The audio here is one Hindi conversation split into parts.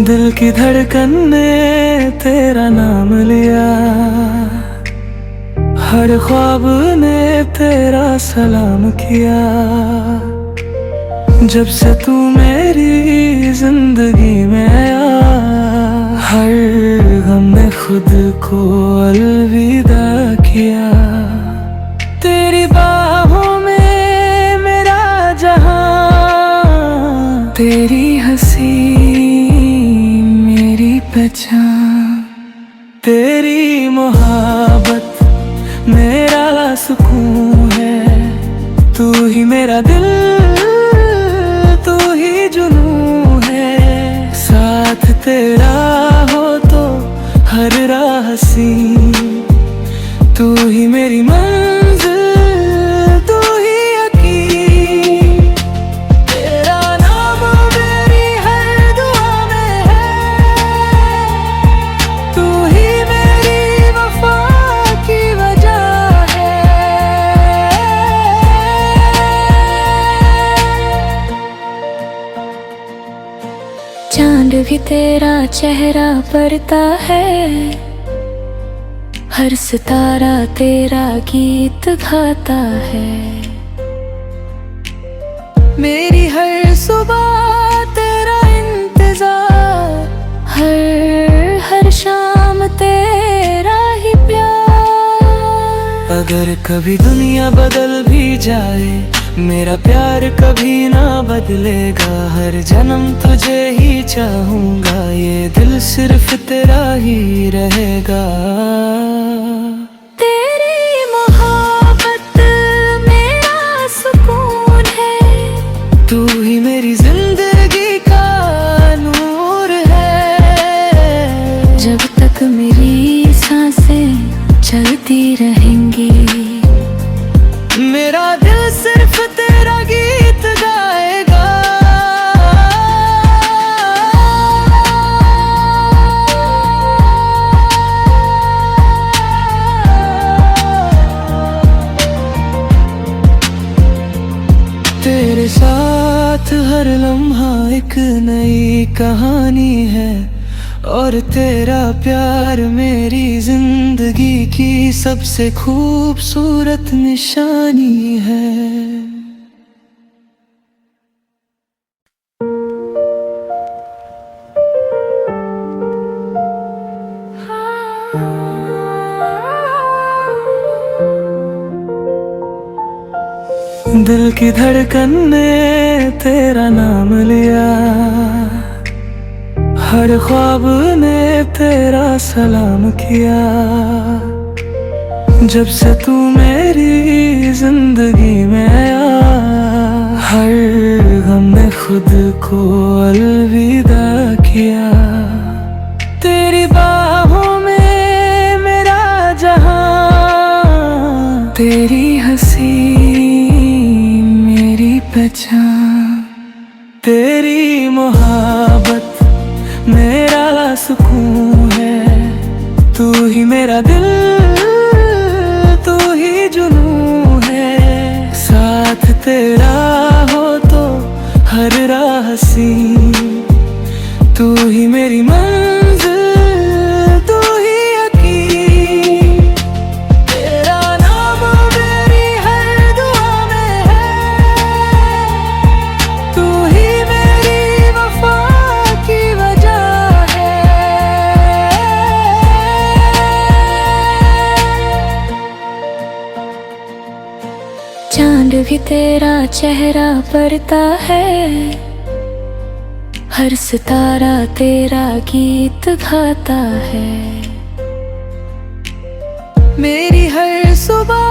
दिल की धड़कन ने तेरा नाम लिया, हर ख्वाब ने तेरा सलाम किया। जब से तू मेरी जिंदगी में आया, हर गम ने खुद को अलविदा किया। तेरी बाहों में मेरा जहां, तेरी हंसी मेरी पहचान। तेरी मोहब्बत मेरा सुकून है, तू ही मेरा दिल, तू ही जुनून है। साथ तेरा हो तो हर राह हसीन, तू ही मेरी मंजिल, तू ही यकीन। तेरा नाम मेरी हर दुआ में है, तू ही मेरी वफा की वजह है। चांद भी तेरा चेहरा पड़ता है, हर सितारा तेरा गीत गाता है। मेरी हर सुबह तेरा इंतजार, हर शाम तेरा ही प्यार। अगर कभी दुनिया बदल भी जाए, मेरा प्यार कभी ना बदलेगा। हर जन्म तुझे ही चाहूंगा, ये दिल सिर्फ तेरा ही रहेगा। तेरी मोहब्बत मेरा सुकून है, तू ही मेरी जिंदगी का नूर है। जब तक मेरी सांसें चलती रहेंगी, मेरा दिल सिर्फ तेरा गीत गाएगा। तेरे साथ हर लम्हा एक नई कहानी है, और तेरा प्यार मेरी जिंदगी की सबसे खूबसूरत निशानी है। दिल की धड़कन ने तेरा नाम लिया, हर ख्वाब ने तेरा सलाम किया। जब से तू मेरी जिंदगी में आया, हर गम ने खुद को अलविदा किया। तेरी बाहों में मेरा जहां, तेरी हंसी मेरी पहचान। तेरी मोहब्बत मेरा सुकून है, तू ही मेरा दिल, तू ही जुनून है। साथ तेरा हो तो हर राह हसीन, तू ही मेरी मंजिल, तू ही यकीन। तेरा नाम मेरी हर दुआ में है, तू ही मेरी वफा की वजह है। चांद भी तेरा चेहरा पड़ता है, हर सितारा तेरा गीत गाता है। मेरी हर सुबह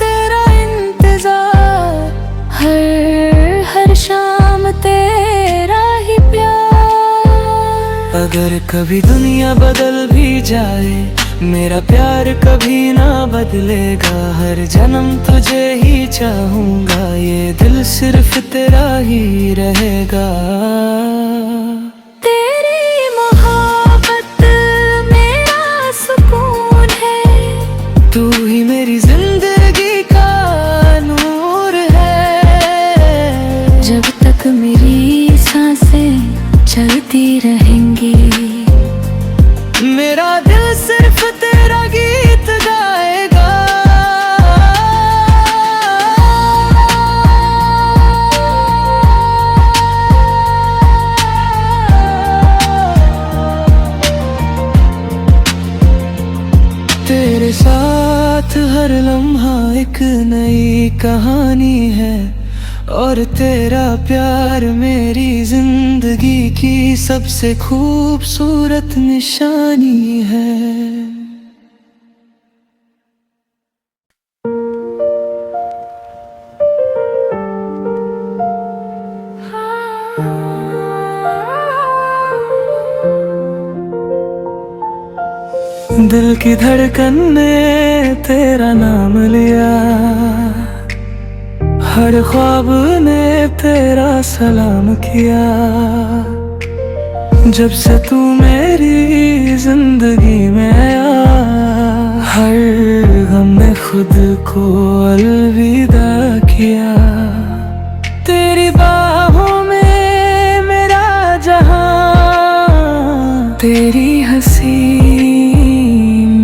तेरा इंतजार, हर शाम तेरा ही प्यार। अगर कभी दुनिया बदल भी जाए, मेरा प्यार कभी ना बदलेगा। हर जन्म तुझे ही चाहूंगा, ये दिल सिर्फ तेरा ही रहेगा। तेरी मोहब्बत मेरा सुकून है, तू ही मेरी जिंदगी का नूर है। जब तक मेरी सांसें चलती रहेंगी, सिर्फ तेरा गीत गाएगा। तेरे साथ हर लम्हा एक नई कहानी है, और तेरा प्यार मेरी जिंदगी की सबसे खूबसूरत निशानी है। दिल की धड़कन ने तेरा नाम लिया, हर ख्वाब ने तेरा सलाम किया। जब से तू मेरी जिंदगी में आया, हर गम ने खुद को अलविदा किया। तेरी बाहों में मेरा जहां, तेरी हंसी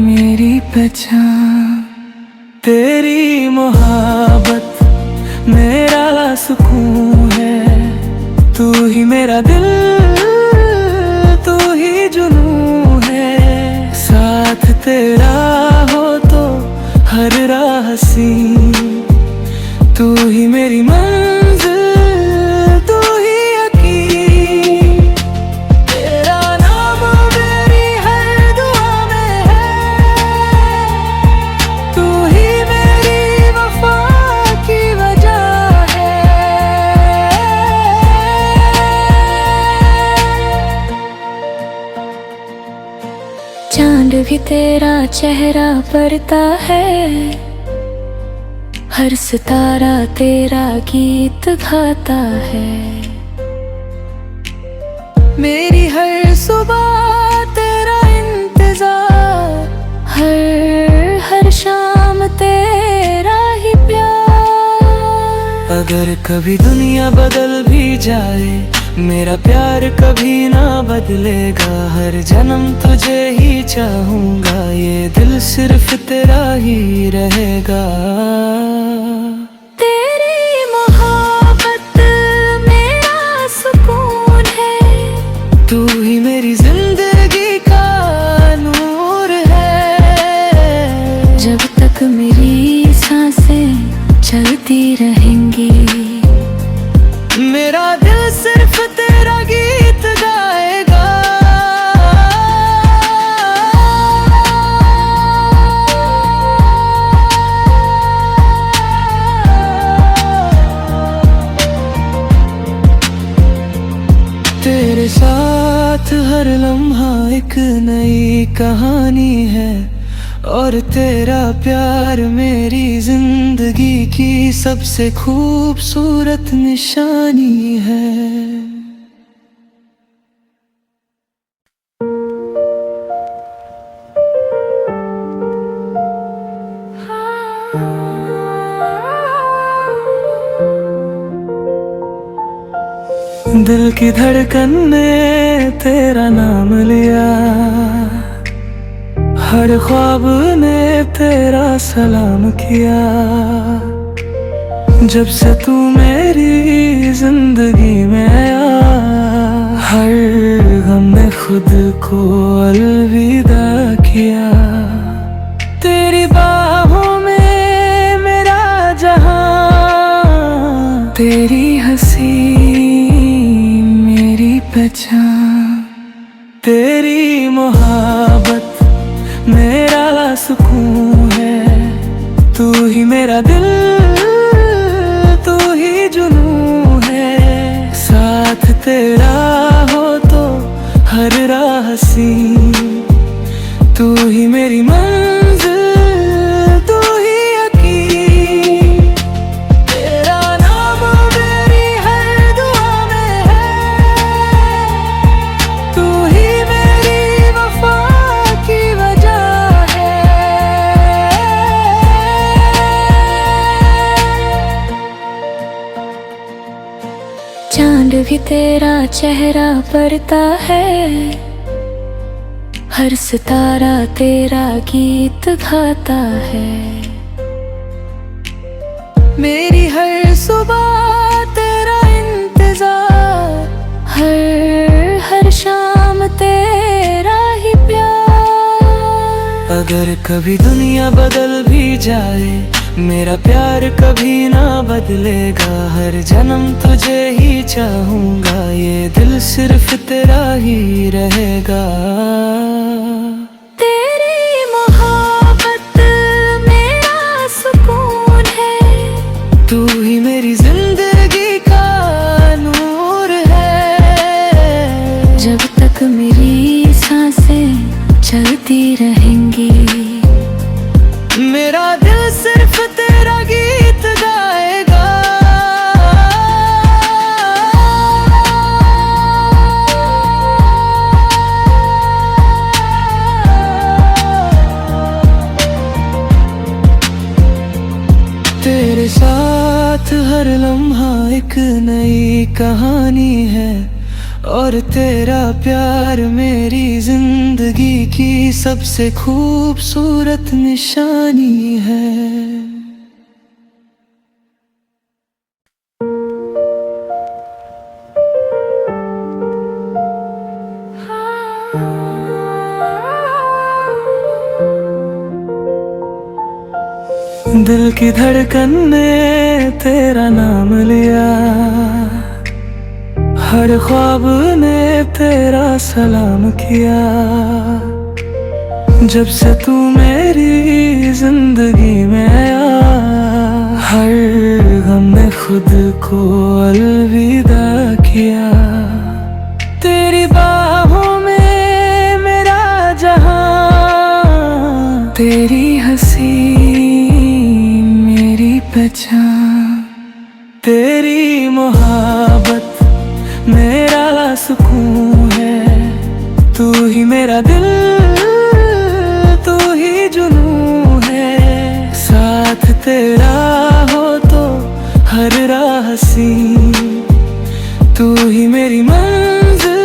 मेरी पहचान, तेरी मोहब्बत मेरा सुकून है। तू ही मेरा दिल, तू ही जुनून है। साथ तेरा हो तो हर राह हसीन, तू ही मेरी मंजिल, तू ही यकीन। तेरा नाम मेरी हर दुआ में है, तू ही मेरी वफा की वजह है। चांद भी तेरा चेहरा पढ़ता है, हर सितारा तेरा गीत गाता है। मेरी हर सुबह तेरा इंतजार, हर शाम तेरा ही प्यार। अगर कभी दुनिया बदल भी जाए, मेरा प्यार कभी ना बदलेगा। हर जन्म तुझे ही चाहूंगा, ये दिल सिर्फ तेरा ही रहेगा। तेरी मोहब्बत मेरा सुकून है, तू ही मेरी जिंदगी का नूर है। जब तक मेरी सांसें चलती रहेंगी, मेरा दिल सिर्फ तेरा गीत गाएगा। तेरे साथ हर लम्हा एक नई कहानी है, और तेरा प्यार मेरी जिंदगी की सबसे खूबसूरत निशानी है। दिल की धड़कन ने तेरा नाम लिया, हर ख्वाब ने तेरा सलाम किया। जब से तू मेरी जिंदगी में आया, हर गम ने खुद को अलविदा किया। तेरी बाहों में मेरा जहां, तेरी हंसी मेरी पहचान, तेरी मोहब्बत मेरा सुकून है। तू ही मेरा दिल, तू ही जुनून है। साथ तेरा हो तो हर राह हसीन, तू ही मेरी मंजिल, तू ही यकीन। तेरा नाम मेरी हर दुआ में है, तू ही मेरी वफा की वजह है। चांद भी तेरा चेहरा पढ़ता है, हर सितारा तेरा गीत गाता है। मेरी हर सुबह तेरा इंतजार, हर शाम तेरा ही प्यार। अगर कभी दुनिया बदल भी जाए, मेरा प्यार कभी ना बदलेगा। हर जन्म तुझे ही चाहूंगा, ये दिल सिर्फ तेरा ही रहेगा। तेरी मोहब्बत मेरा सुकून है, तू ही मेरी जिंदगी का नूर है। जब तक मेरी सांसें चलती रहेंगी, मेरा दिल सिर्फ तेरा गीत गाएगा। तेरे साथ हर लम्हा एक नई कहानी है, और तेरा प्यार मेरी जिंदगी की सबसे खूबसूरत निशानी है। दिल की धड़कन ने तेरा नाम लिया, हर ख्वाब ने तेरा सलाम किया। जब से तू मेरी जिंदगी में आया, हर गम ने खुद को अलविदा किया। तेरी बाहों में मेरा जहां, तेरी हंसी मेरी पहचान। तेरी मोहब्बत मेरा सुकून है, तू ही मेरा दिल, तू ही जुनून है। साथ तेरा हो तो हर राह हसीन, तू ही मेरी मंजिल,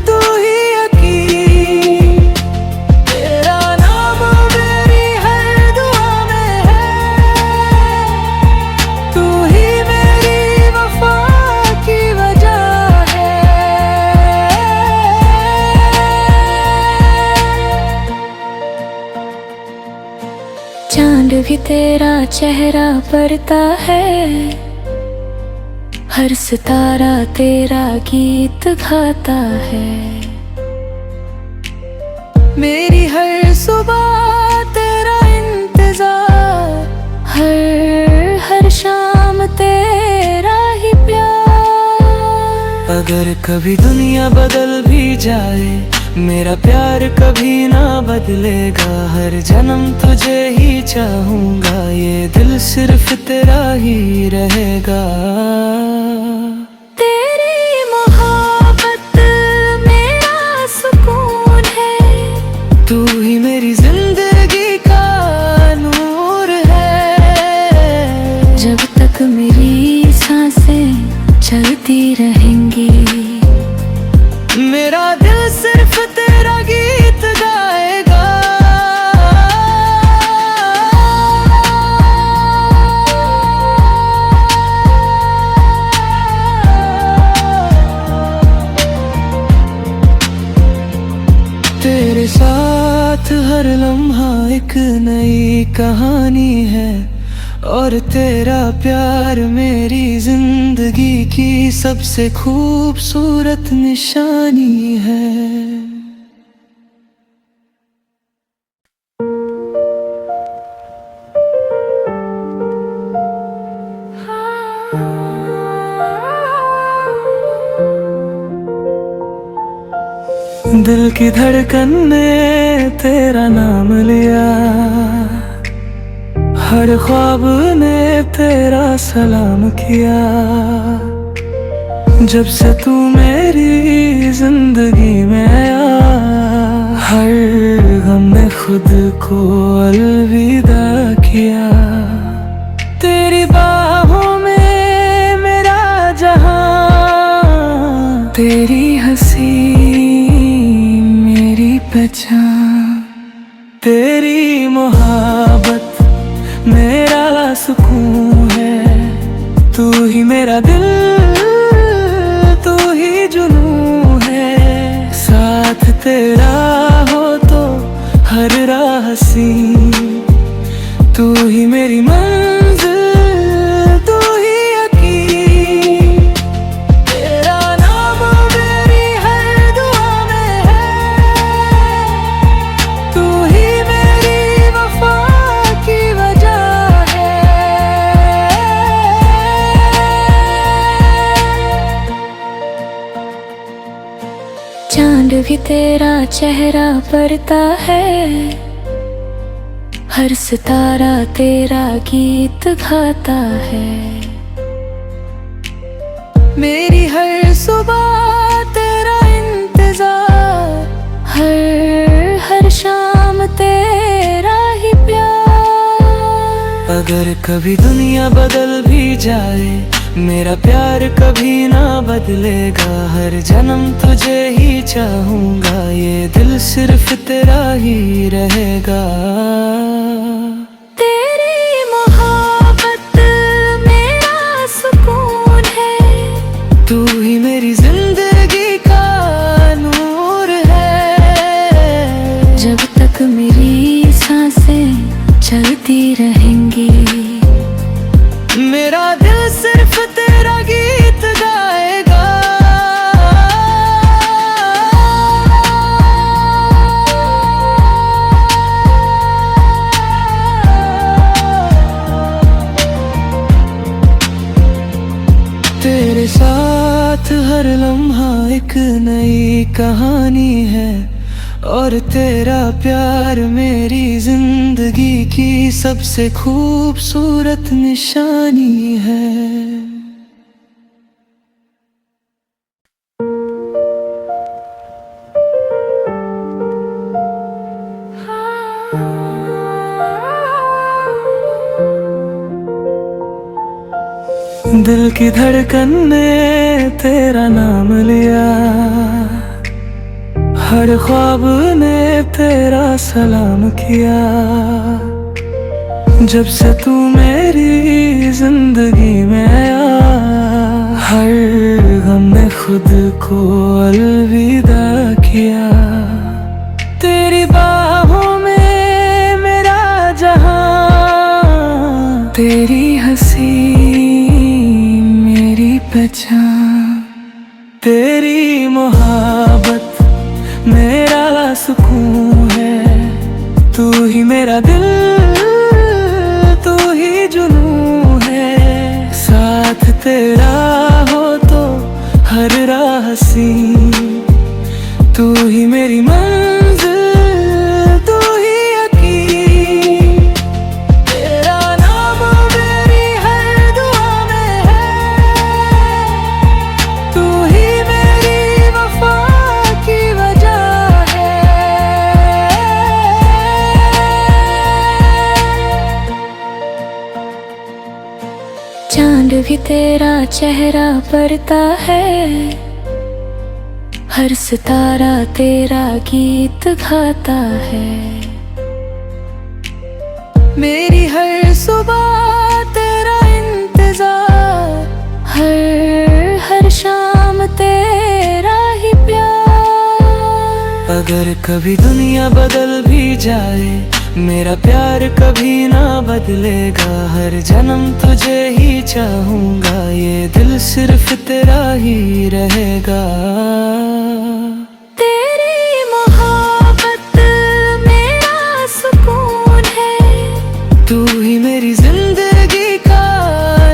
तू ही यकीन। तेरा नाम मेरी हर दुआ में है, तू ही मेरी वफा की वजह है। चांद भी तेरा चेहरा पढ़ता है, हर सितारा तेरा गीत गाता है। मेरी हर सुबह तेरा इंतजार, हर शाम तेरा ही प्यार। अगर कभी दुनिया बदल भी जाए, मेरा प्यार कभी ना बदलेगा। हर जन्म तुझे ही चाहूंगा, ये दिल सिर्फ तेरा ही रहेगा। तेरी मोहब्बत मेरा सुकून है, तू ही मेरी जिंदगी का नूर है। जब तक मेरी सांसें चलती रहेंगी, मेरा दिल सिर्फ तेरा गीत गाएगा। तेरे साथ हर लम्हा एक नई कहानी है, और तेरा प्यार मेरी जिंदगी की सबसे खूबसूरत निशानी है। दिल की धड़कन ने तेरा नाम लिया, हर ख्वाब ने तेरा सलाम किया। जब से तू मेरी जिंदगी में आया, हर गम ने खुद को अलविदा किया। तेरी बाहों में मेरा जहां, तेरी हंसी मेरी पहचान। तेरी मोहब्बत मेरा सुकून है, तू ही मेरा दिल, तू ही जुनून है। साथ तेरा हो तो हर राह हसीन, तू ही मेरी मंजिल, तू ही यकीन। तेरा नाम मेरी हर दुआ में है, तू ही मेरी वफा की वजह है। चांद भी तेरा चेहरा पड़ता है, हर सितारा तेरा गीत गाता है। मेरी हर सुबह तेरा इंतजार, हर शाम तेरा ही प्यार। अगर कभी दुनिया बदल भी जाए, मेरा प्यार कभी ना बदलेगा। हर जन्म तुझे ही चाहूंगा, ये दिल सिर्फ तेरा ही रहेगा। तेरी मोहब्बत मेरा सुकून है, तू ही मेरी जिंदगी का नूर है। जब तक मेरी सांसें चलती रहेंगी, मेरा दिल सिर्फ तेरा गीत गाएगा। तेरे साथ हर लम्हा एक नई कहानी है, और तेरा प्यार मेरी जिंदगी की सबसे खूबसूरत निशानी है। दिल की धड़कन ने तेरा नाम लिया, हर ख्वाब ने तेरा सलाम किया। जब से तू मेरी जिंदगी में आया, हर गम ने खुद को अलविदा किया। तेरी बाहों में मेरा जहां, तेरी हंसी मेरी पहचान। तेरी मोहब्बत मेरा सुकून है, तू ही मेरा दिल, तू ही जुनून है। साथ तेरा हो तो हर राह हसीन, तू ही मेरी मंजिल, तू ही यकीन। तेरा नाम मेरी हर दुआ में है, तू ही मेरी वफा की वजह है। चांद भी तेरा चेहरा पड़ता है, हर सितारा तेरा गीत गाता है। मेरी हर सुबह तेरा इंतजार, हर शाम तेरा ही प्यार। अगर कभी दुनिया बदल भी जाए, मेरा प्यार कभी ना बदलेगा। हर जन्म तुझे ही चाहूंगा, ये दिल सिर्फ तेरा ही रहेगा। तेरी मोहब्बत मेरा सुकून है, तू ही मेरी जिंदगी का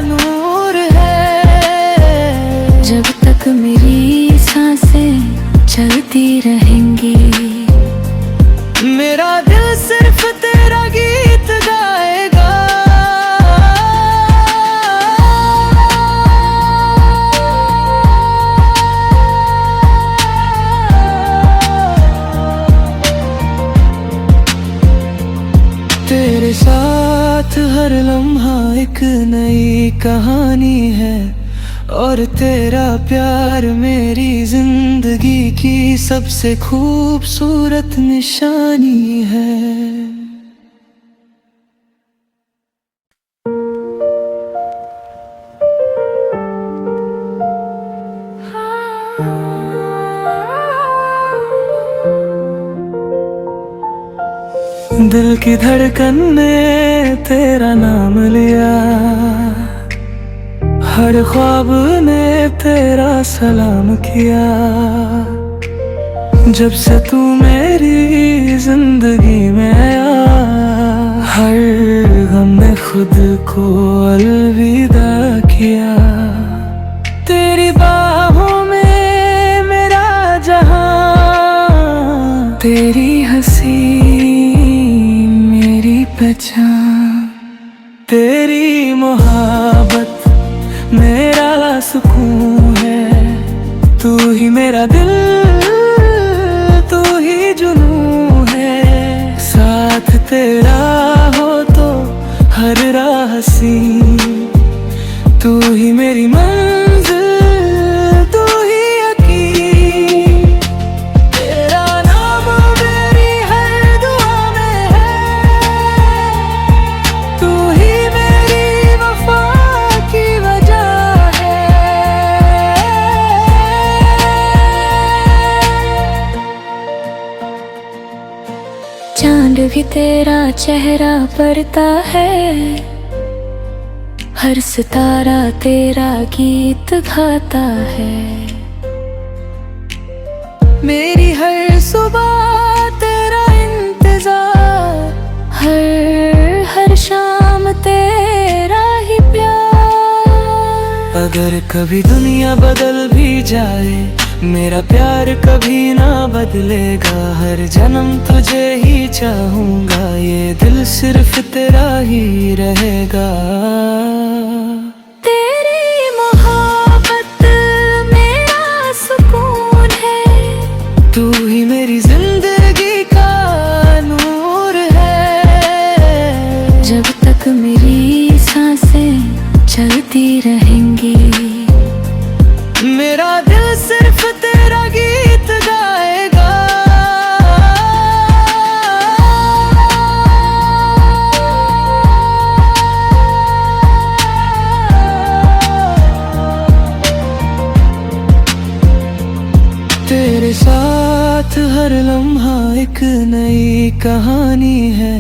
नूर है। जब तक मेरी सांसें चलती रहेंगी, मेरा दिल सिर्फ तेरा गीत गाएगा। तेरे साथ हर लम्हा एक नई कहानी है, और तेरा प्यार मेरी जिंदगी की सबसे खूबसूरत निशानी है। दिल की धड़कन ने तेरा नाम लिया, हर ख्वाब ने तेरा सलाम किया। जब से तू मेरी जिंदगी में आया, हर गम ने खुद को अलविदा किया। तेरी बाहों में मेरा जहां, तेरी हंसी मेरी पहचान, तेरी मोहब्बत मेरा सुकून है। तू ही मेरा दिल, तू ही जुनून है। साथ तेरा हो तो हर राह हसीन, तू ही मेरी मंजिल, तू ही यकीन। तेरा नाम मेरी हर दुआ में है, तू ही मेरी वफा की वजह है। चांद भी तेरा चेहरा पढ़ता है, हर सितारा तेरा गीत गाता है। मेरी हर सुबह तेरा इंतजार, हर शाम तेरा ही प्यार। अगर कभी दुनिया बदल भी जाए, मेरा प्यार कभी ना बदलेगा। हर जन्म तुझे ही चाहूंगा, ये दिल सिर्फ तेरा ही रहेगा। तेरी मोहब्बत मेरा सुकून है, तू ही मेरी जिंदगी का नूर है। जब तक मेरी सांसें चलती रहेंगी, मेरा दिल सिर्फ तेरा गीत गाएगा। तेरे साथ हर लम्हा एक नई कहानी है,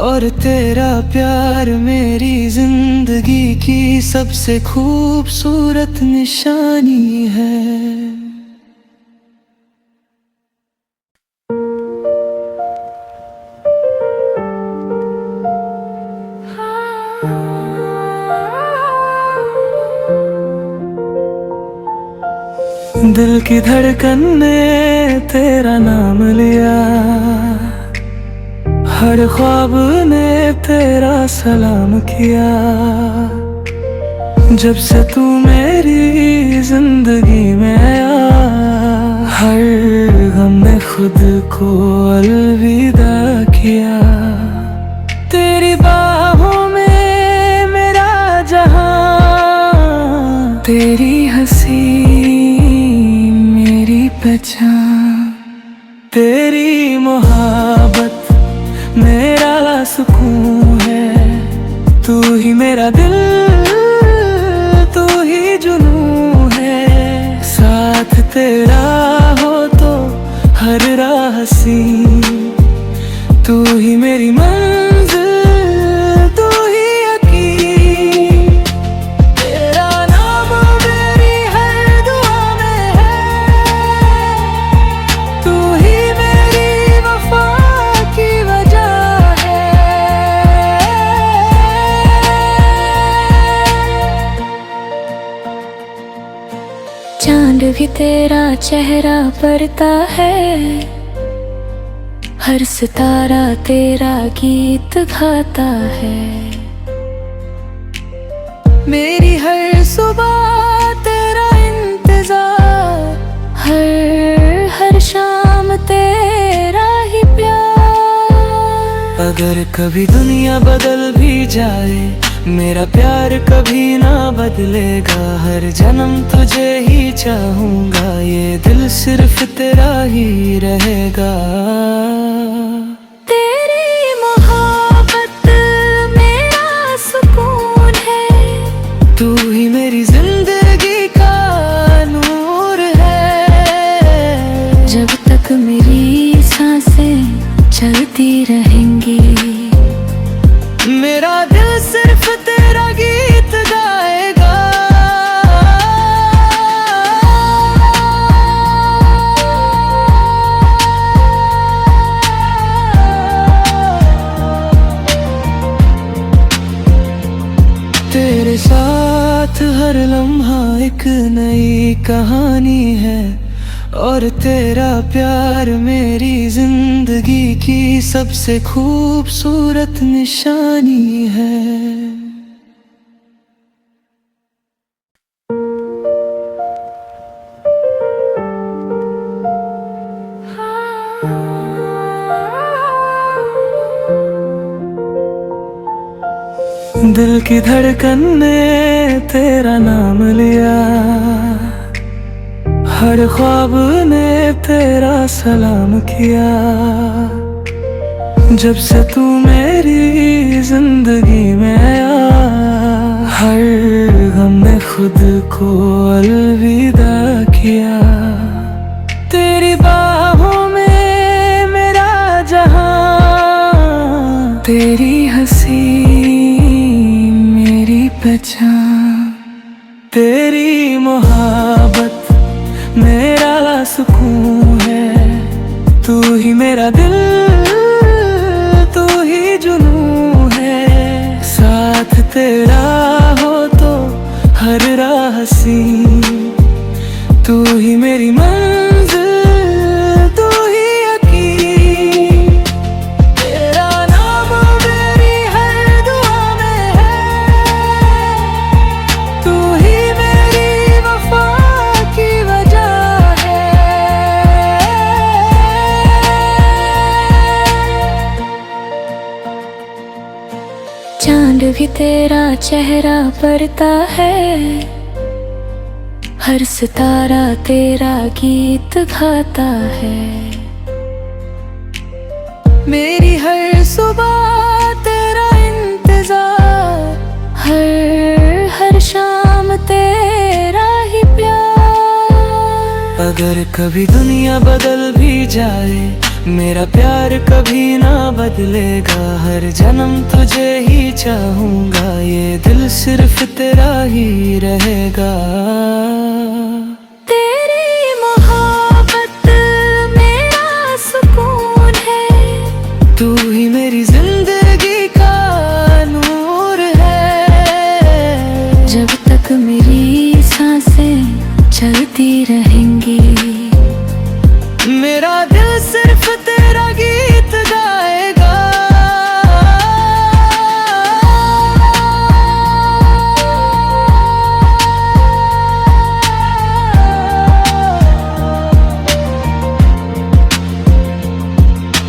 और तेरा प्यार मेरी जिंदगी की सबसे खूबसूरत निशानी है। दिल की धड़कन ने तेरा नाम लिया, हर ख्वाब ने तेरा सलाम किया। जब से तू मेरी जिंदगी में आया, हर गम ने खुद को अलविदा किया। तेरी बाहों में मेरा जहां, तेरी हंसी मेरी पहचान, तेरी मोहब्बत मेरा सुकून है। तू ही मेरा दिल, तू ही जुनून है। साथ तेरा हो तो हर राह हसीन, तू ही मेरी मंजिल, तू ही यकीन। तेरा नाम मेरी हर दुआ में है, तू ही मेरी वफा की वजह है। चांद भी तेरा चेहरा पढ़ता है, हर सितारा तेरा गीत गाता है। मेरी हर सुबह तेरा इंतजार, हर शाम तेरा ही प्यार। अगर कभी दुनिया बदल भी जाए, मेरा प्यार कभी ना बदलेगा, हर जन्म तुझे ही चाहूंगा, ये दिल सिर्फ तेरा ही रहेगा। तेरी मोहब्बत मेरा सुकून है, तू ही मेरी जिंदगी का नूर है। जब तक मेरी सांसें चलती रहेंगी, मेरा दिल सिर्फ तेरा गीत गाएगा। तेरे साथ हर लम्हा एक नई कहानी है, और तेरा प्यार मेरी जिंदगी की सबसे खूबसूरत निशानी है। दिल की धड़कन ने तेरा नाम लिया, हर ख्वाब ने तेरा सलाम किया। जब से तू मेरी जिंदगी में आया, हर गम ने खुद को अलविदा किया। तेरी बाहों में मेरा जहां, तेरी हंसी मेरी पहचान। तेरी मोहब्बत मेरा सुकून है, तू ही मेरा दिल, तू ही जुनून है। साथ तेरा हो तो हर राह हसीन, तू ही मेरी मंजिल, तू ही यकीन। तेरा नाम मेरी हर दुआ में है, तू ही मेरी वफा की वजह है। चांद भी तेरा चेहरा पड़ता है, हर सितारा तेरा गीत गाता है। मेरी हर सुबह तेरा इंतजार, हर शाम तेरा ही प्यार। अगर कभी दुनिया बदल भी जाए, मेरा प्यार कभी ना बदलेगा, हर जन्म तुझे ही चाहूंगा, ये दिल सिर्फ तेरा ही रहेगा। तेरी मोहब्बत मेरा सुकून है, तू ही मेरी जिंदगी का नूर है। जब तक मेरी सांसें चलती रहेंगी, मेरा दिल सिर्फ तेरा गीत गाएगा।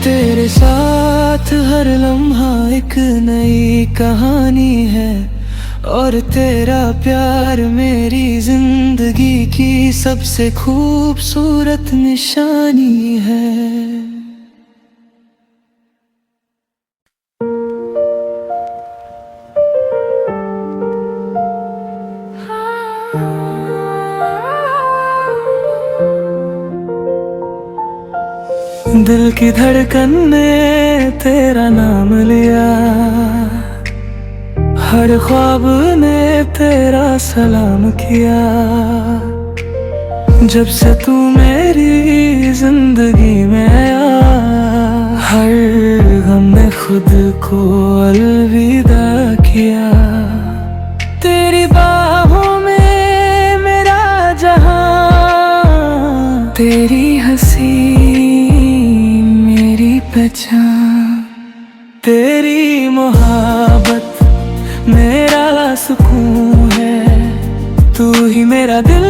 तेरे साथ हर लम्हा एक नई कहानी है, और तेरा प्यार मेरी जिंदगी की सबसे खूबसूरत निशानी है। दिल की धड़कन ने तेरा नाम लिया, हर ख्वाब ने तेरा सलाम किया। जब से तू मेरी जिंदगी में आया, हर गम ने खुद को अलविदा किया। तेरी बाहों में मेरा जहां, तेरी हंसी मेरी पहचान। तेरी मोहब्बत मेरा सुकून है, तू ही मेरा दिल,